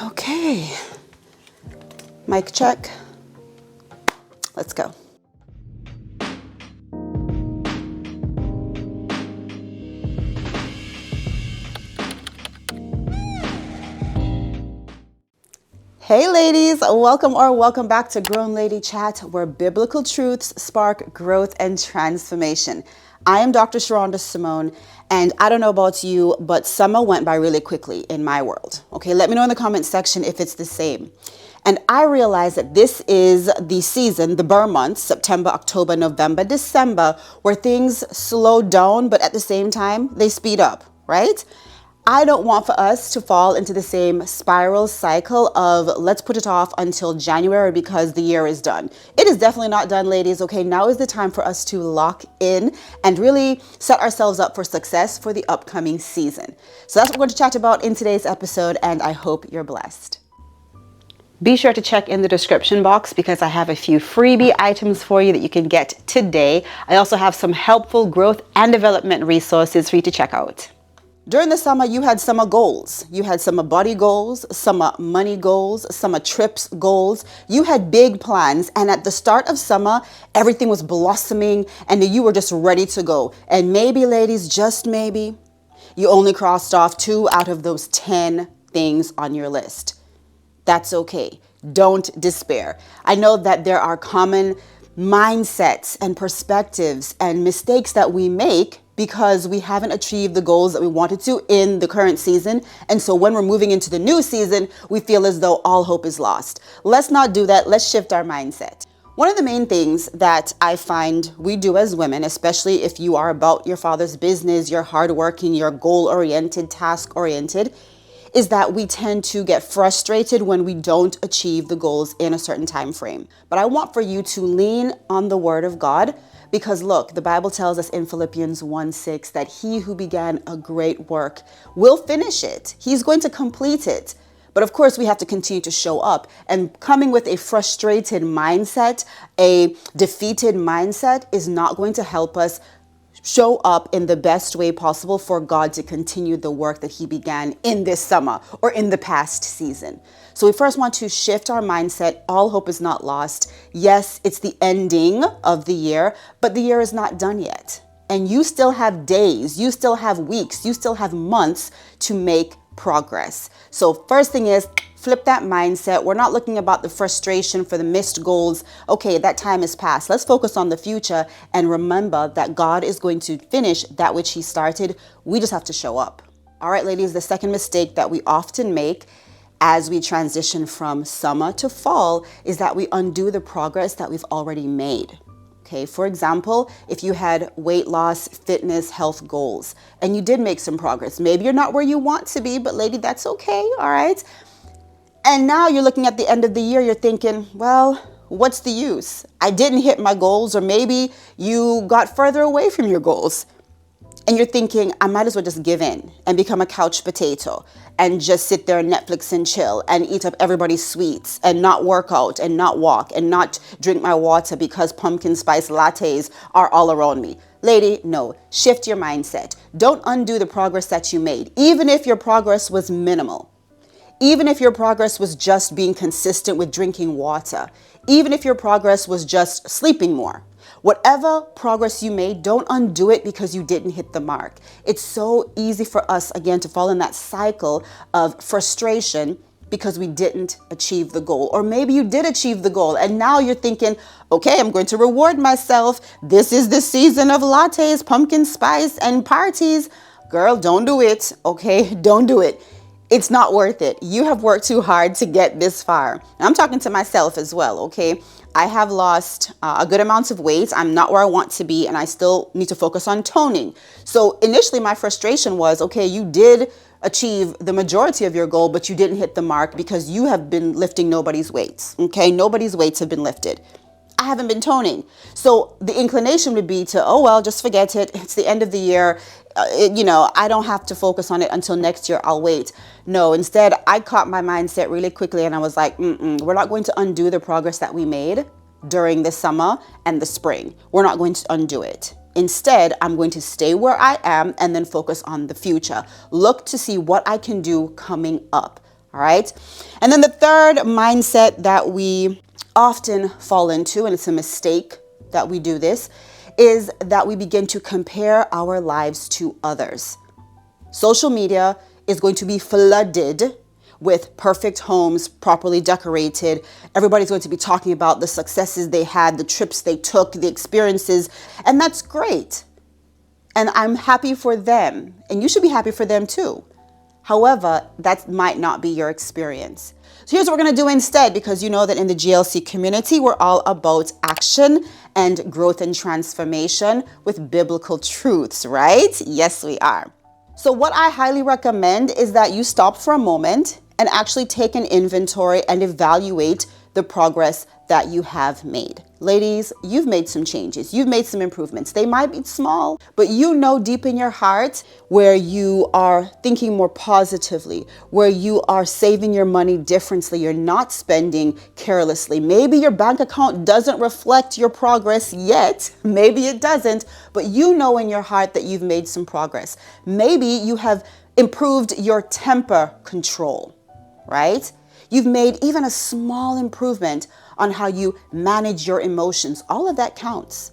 Okay. Mic check. Let's go. Hey ladies, welcome back to Grown Lady Chat, where biblical truths spark growth and transformation. I am Dr. Sharonda Simone, and I don't know about you, but summer went by really quickly in my world. Okay, let me know in the comment section if it's the same. And I realize that this is the season, the burr months, September, October, November, December, where things slow down, but at the same time, they speed up, right? I don't want for us to fall into the same spiral cycle of let's put it off until January because the year is done. It is definitely not done, ladies. Okay, now is the time for us to lock in and really set ourselves up for success for the upcoming season. So that's what we're going to chat about in today's episode, and I hope you're blessed. Be sure to check in the description box because I have a few freebie items for you that you can get today. I also have some helpful growth and development resources for you to check out. During the summer, you had summer goals. You had summer body goals, summer money goals, summer trips goals. You had big plans. And at the start of summer, everything was blossoming and you were just ready to go. And maybe, ladies, just maybe, you only crossed off 2 out of those 10 things on your list. That's okay. Don't despair. I know that there are common mindsets and perspectives and mistakes that we make because we haven't achieved the goals that we wanted to in the current season. And so when we're moving into the new season, we feel as though all hope is lost. Let's not do that. Let's shift our mindset. One of the main things that I find we do as women, especially if you are about your father's business, you're hardworking, you're goal-oriented, task-oriented, is that we tend to get frustrated when we don't achieve the goals in a certain time frame. But I want for you to lean on the word of God because look, the Bible tells us in Philippians 1:6 that he who began a great work will finish it. He's going to complete it. But of course, we have to continue to show up, and coming with a frustrated mindset, a defeated mindset is not going to help us show up in the best way possible for God to continue the work that he began in this summer or in the past season. So we first want to shift our mindset. All hope is not lost. Yes, it's the ending of the year, but the year is not done yet. And you still have days, you still have weeks, you still have months to make progress. So first thing is flip that mindset. We're not looking about the frustration for the missed goals. Okay, that time is past. Let's focus on the future and remember that God is going to finish that which he started. We just have to show up. All right, ladies, the second mistake that we often make as we transition from summer to fall is that we undo the progress that we've already made. Okay, for example, if you had weight loss, fitness, health goals, and you did make some progress, maybe you're not where you want to be, but lady, that's okay, all right? And now you're looking at the end of the year, you're thinking, well, what's the use? I didn't hit my goals, or maybe you got further away from your goals. And you're thinking, I might as well just give in and become a couch potato and just sit there and Netflix and chill and eat up everybody's sweets and not work out and not walk and not drink my water because pumpkin spice lattes are all around me. Lady, no, shift your mindset. Don't undo the progress that you made, even if your progress was minimal. Even if your progress was just being consistent with drinking water, even if your progress was just sleeping more. Whatever progress you made, don't undo it because you didn't hit the mark. It's so easy for us, again, to fall in that cycle of frustration because we didn't achieve the goal. Or maybe you did achieve the goal and now you're thinking, okay, I'm going to reward myself. This is the season of lattes, pumpkin spice, and parties. Girl, don't do it, okay? Don't do it. It's not worth it. You have worked too hard to get this far. And I'm talking to myself as well, okay? I have lost a good amount of weight. I'm not where I want to be, and I still need to focus on toning. So initially my frustration was, okay, you did achieve the majority of your goal, but you didn't hit the mark because you have been lifting nobody's weights, okay? Nobody's weights have been lifted. I haven't been toning. So the inclination would be to, oh, well, just forget it. It's the end of the year. I don't have to focus on it until next year. I'll wait. No, instead, I caught my mindset really quickly and I was like, we're not going to undo the progress that we made during the summer and the spring. We're not going to undo it. Instead, I'm going to stay where I am and then focus on the future. Look to see what I can do coming up. All right. And then the third mindset that we often fall into, and it's a mistake that we do this, is that we begin to compare our lives to others. Social media is going to be flooded with perfect homes, properly decorated. Everybody's going to be talking about the successes they had, the trips they took, the experiences, and that's great. And I'm happy for them, and you should be happy for them too. However, that might not be your experience. So here's what we're going to do instead, because you know that in the GLC community, we're all about action and growth and transformation with biblical truths, right? Yes, we are. So what I highly recommend is that you stop for a moment and actually take an inventory and evaluate the progress that you have made. Ladies, you've made some changes. You've made some improvements. They might be small, but you know deep in your heart where you are thinking more positively, where you are saving your money differently. You're not spending carelessly. Maybe your bank account doesn't reflect your progress yet. Maybe it doesn't, but you know in your heart that you've made some progress. Maybe you have improved your temper control, right? You've made even a small improvement on how you manage your emotions. All of that counts.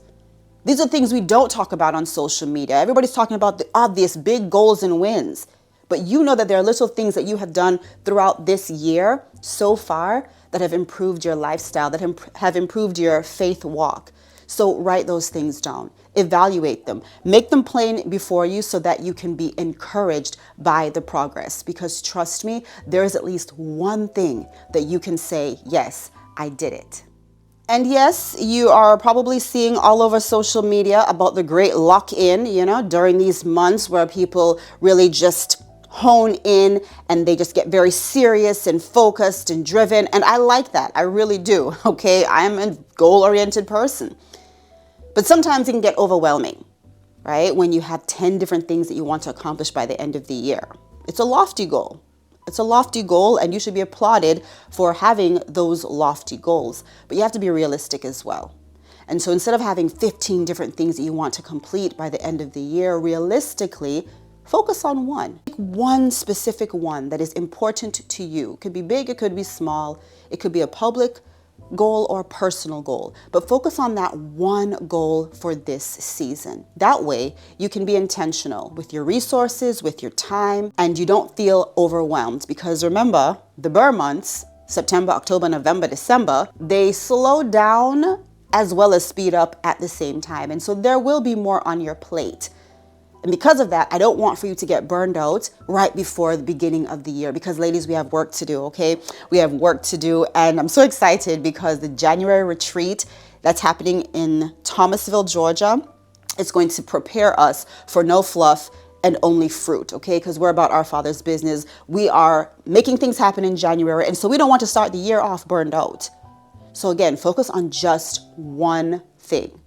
These are things we don't talk about on social media. Everybody's talking about the obvious big goals and wins. But you know that there are little things that you have done throughout this year so far that have improved your lifestyle, that have improved your faith walk. So write those things down, evaluate them, make them plain before you so that you can be encouraged by the progress. Because trust me, there is at least one thing that you can say, yes, I did it. And yes, you are probably seeing all over social media about the great lock-in, during these months where people really just hone in and they just get very serious and focused and driven. And I like that. I really do. Okay. I'm a goal-oriented person. But sometimes it can get overwhelming, right? When you have 10 different things that you want to accomplish by the end of the year. It's a lofty goal. It's a lofty goal, and you should be applauded for having those lofty goals. But you have to be realistic as well. And so instead of having 15 different things that you want to complete by the end of the year, realistically, focus on one. Pick one specific one that is important to you. It could be big, it could be small. It could be a public goal or personal goal, but focus on that one goal for this season. That way you can be intentional with your resources, with your time, and you don't feel overwhelmed, because remember, the Burr months, September, October, November, December, they slow down as well as speed up at the same time. And so there will be more on your plate. And because of that, I don't want for you to get burned out right before the beginning of the year, because ladies, we have work to do, okay? We have work to do. And I'm so excited because the January retreat that's happening in Thomasville, Georgia, it's going to prepare us for no fluff and only fruit, okay? Because we're about our Father's business. We are making things happen in January. And so we don't want to start the year off burned out. So again, focus on just one thing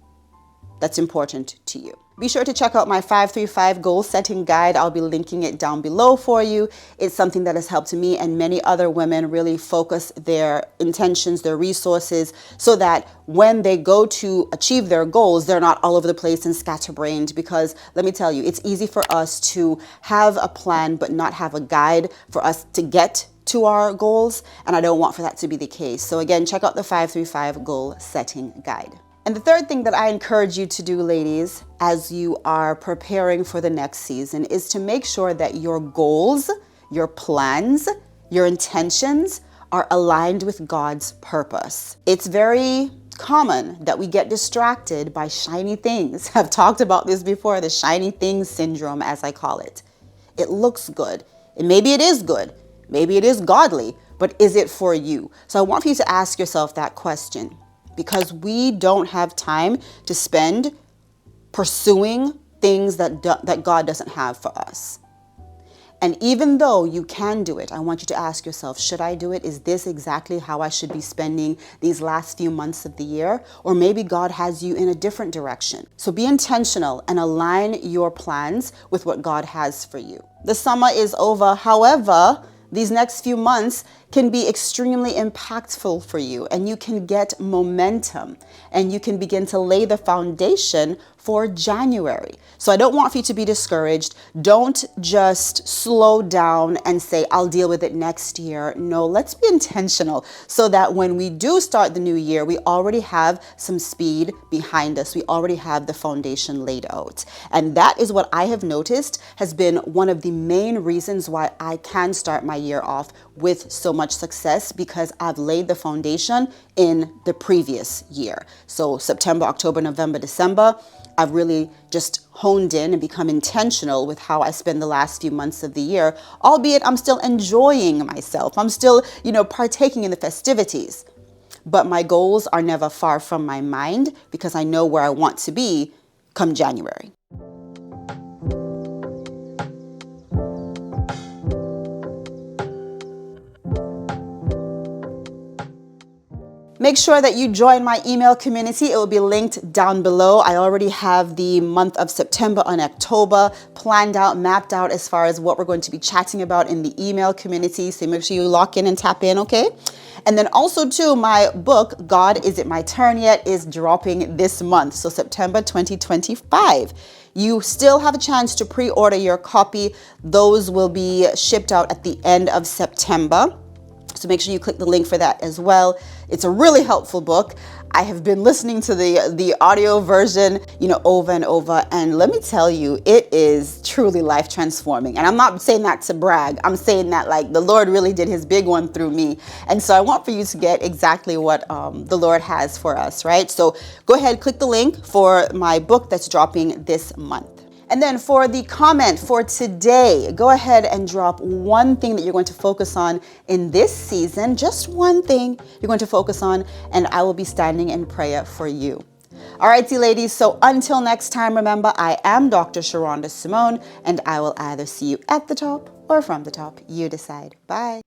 that's important to you. Be sure to check out my 535 goal setting guide. I'll be linking it down below for you. It's something that has helped me and many other women really focus their intentions, their resources, so that when they go to achieve their goals, they're not all over the place and scatterbrained. Because let me tell you, it's easy for us to have a plan but not have a guide for us to get to our goals. And I don't want for that to be the case. So again, check out the 535 goal setting guide. And the third thing that I encourage you to do, ladies, as you are preparing for the next season, is to make sure that your goals, your plans, your intentions are aligned with God's purpose. It's very common that we get distracted by shiny things. I've talked about this before, the shiny things syndrome, as I call it. It looks good, and maybe it is good, maybe it is godly, but is it for you? So I want for you to ask yourself that question. Because we don't have time to spend pursuing things that God doesn't have for us. And even though you can do it, I want you to ask yourself, should I do it? Is this exactly how I should be spending these last few months of the year? Or maybe God has you in a different direction. So be intentional and align your plans with what God has for you. The summer is over. However, these next few months can be extremely impactful for you, and you can get momentum and you can begin to lay the foundation for January. So I don't want for you to be discouraged. Don't just slow down and say, I'll deal with it next year. No, let's be intentional so that when we do start the new year, we already have some speed behind us. We already have the foundation laid out. And that is what I have noticed has been one of the main reasons why I can start my year off with so much success, because I've laid the foundation in the previous year. So September, October, November, December, I've really just honed in and become intentional with how I spend the last few months of the year, albeit I'm still enjoying myself. I'm still, partaking in the festivities. But my goals are never far from my mind because I know where I want to be come January. Make sure that you join my email community. It will be linked down below. I already have the month of September and October planned out, mapped out as far as what we're going to be chatting about in the email community. So make sure you lock in and tap in, okay? And then also too, my book, God, Is It My Turn Yet, is dropping this month. So September 2025. You still have a chance to pre-order your copy. Those will be shipped out at the end of September. So make sure you click the link for that as well. It's a really helpful book. I have been listening to the audio version, over and over. And let me tell you, it is truly life transforming. And I'm not saying that to brag. I'm saying that like the Lord really did his big one through me. And so I want for you to get exactly what the Lord has for us, right? So go ahead, click the link for my book that's dropping this month. And then for the comment for today, go ahead and drop one thing that you're going to focus on in this season, just one thing you're going to focus on, and I will be standing in prayer for you. All righty, ladies. So until next time, remember, I am Dr. Sharonda Simone, and I will either see you at the top or from the top. You decide. Bye.